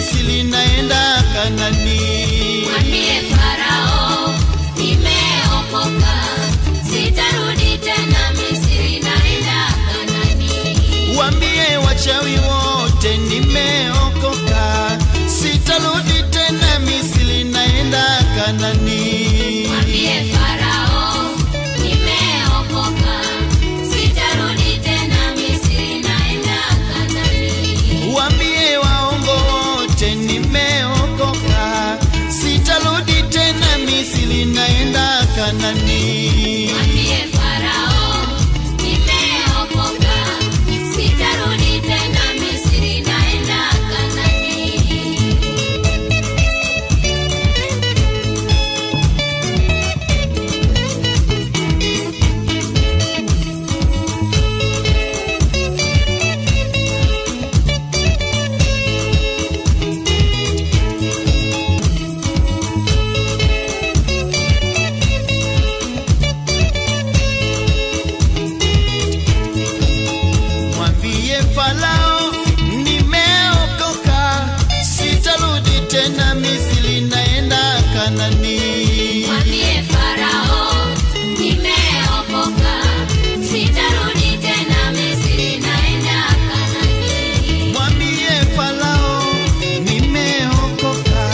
Misri naenda Kanani. Mwambie Farao nimeokoka, sitarudi tena Misri naenda Kanani. Waambie wachawi wote nimeokoka, sitarudi tena Misri naenda Kanani. Mwambie Farao nimeokoka, sitarudi tena Misri naenda Kanani. Waambie waongo wote nimeokoka, sitarudi tena Misri naenda Kanani. Mwambie Farao nimeokoka, sitarudi tena Misri naenda Kanani. Mwambie Farao nimeokoka, sitarudi tena Misri naenda Kanani. Mwambie Farao nimeokoka, sitarudi tena Misri naenda Kanani. Mwambie Farao nimeokoka,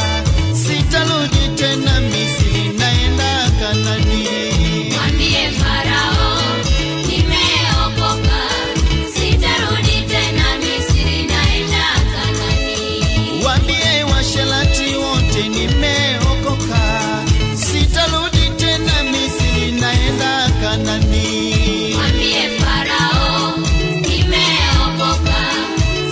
sitarudi tena Misri naenda Kanani. Mwambie Farao nimeokoka, sitarudi tena Misri naenda Kanani. Waambie washerati wote nimeokoka, sitarudi tena Misri naenda Kanani. Mwambie Farao nimeokoka,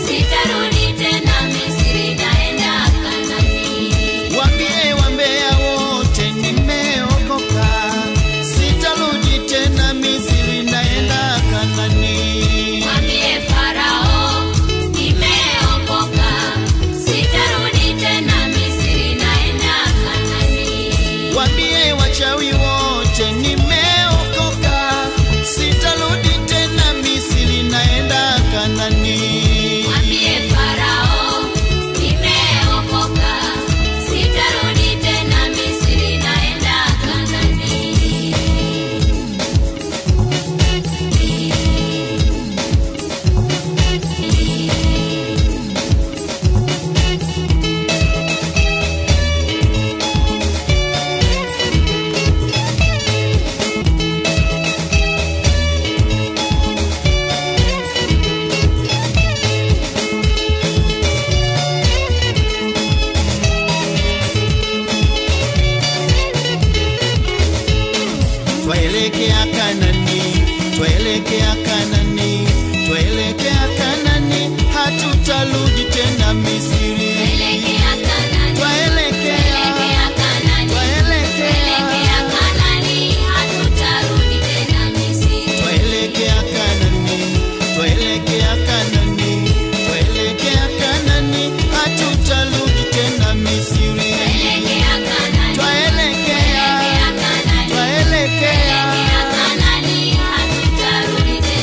sitarudi tena Misri naenda Kanani. Waambie wambea wote nimeokoka, sitarudi tena Misri naenda Kanani. Mwambie Farao nimeokoka, sitarudi tena Misri naenda Kanani. Waambie wachawi wote nimeokoka, sitarudi tena Misri naenda Kanani. Mwambie Farao nimeokoka, sitarudi tena Misri naenda Kanani. Twaelekea Kanani, twaelekea Kanani, twaelekea Kanani, hatutarudi tena Misri. Elekea Kanani, Twaelekea, elekea Kanani, twaelekea, elekea Kanani, hatutarudi tena Misri. twaelekea Kanani, twaelekea Kanani, twaelekea Kanani, hatutarudi tena Misri. Elekea Kanani, Twaelekea, elekea Kanani, twaelekea, elekea Kanani, hatutarudi tena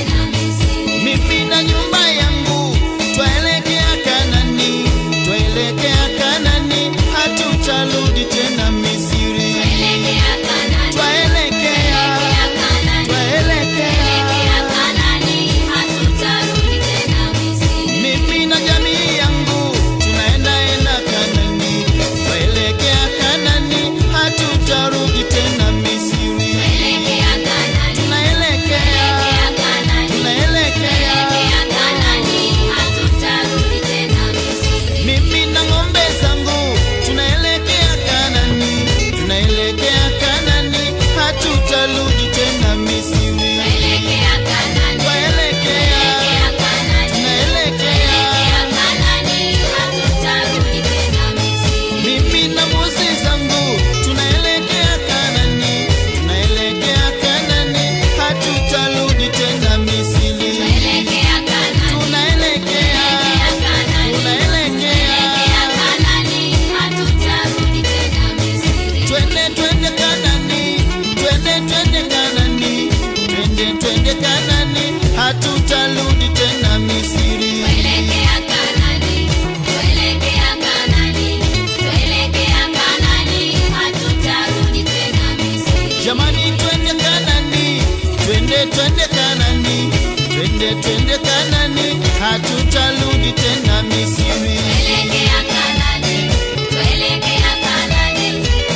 twende twende Kanani, hatutarudi tena Misri. Tuelekea Kanani, tuelekea Kanani,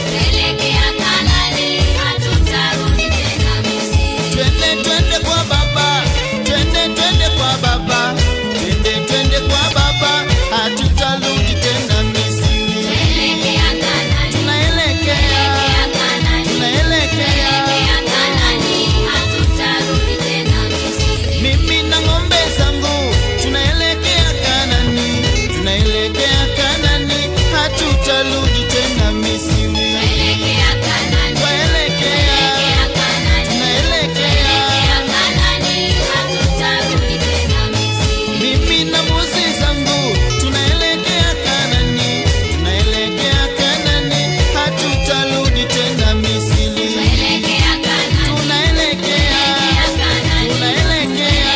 tuelekea Kanani, hatutarudi tena Misri. Twende twende kwa baba, twende twende kwa baba, twende twende kwa baba, hatutarudi tena Misri. Tuelekea Kanani, Tunaelekea, Kanani, tunaelekea. Kanani, hatutarudi tena Misri. Mimi na ng'ombe zangu tunaelekea Kanani, tunaelekea Kanani, hatutarudi tena Misri. Tuelekea Kanani, Tunaelekea, Kanani, tunaelekea. Kanani, hatutarudi tena Misri. Mimi na mbuzi zangu tunaelekea Kanani, tunaelekea Kanani, hatutarudi tena Misri. Tuelekea Kanani, Tunaelekea, tunaelekea.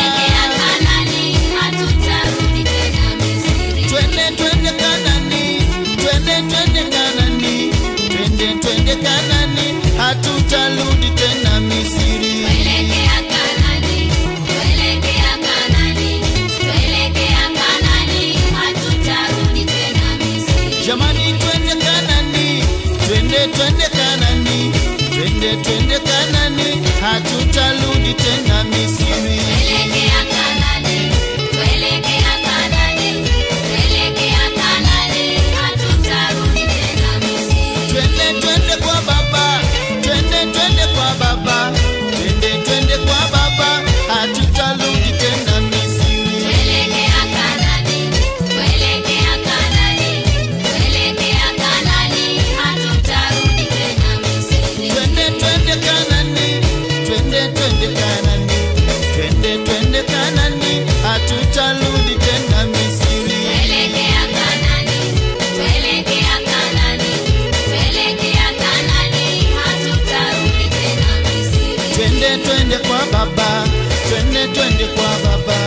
Kanani, hatutarudi tena Misri. Twende twende Kanani, twende twende Kanani, twende twende Kanani, hatutarudi tena Misri. Tuelekea Kanani, tuelekea Kanani, tuelekea Kanani, hatutarudi tena Misri. Jamani twende Kanani, twende twende Kanani, twende twende Kanani, hatutarudi tena Misri. Tuelekea Kanani, tuelekea Kanani, tuelekea Kanani, hatutarudi tena Misri. Twende twende kwa baba, twende twende kwa baba, twende twende kwa baba, hatutarudi tena Misri. Tuelekea Kanani, tuelekea Kanani, tuelekea Kanani, hatutarudi tena Misri. Twende twende Kanani, twende twende Kanani, twende twende Kanani, hatutarudi tena Misri. Tuelekea Kanani, tuelekea Kanani, tuelekea Kanani, hatutarudi tena Misri. Twende twende kwa baba, twende twende kwa baba,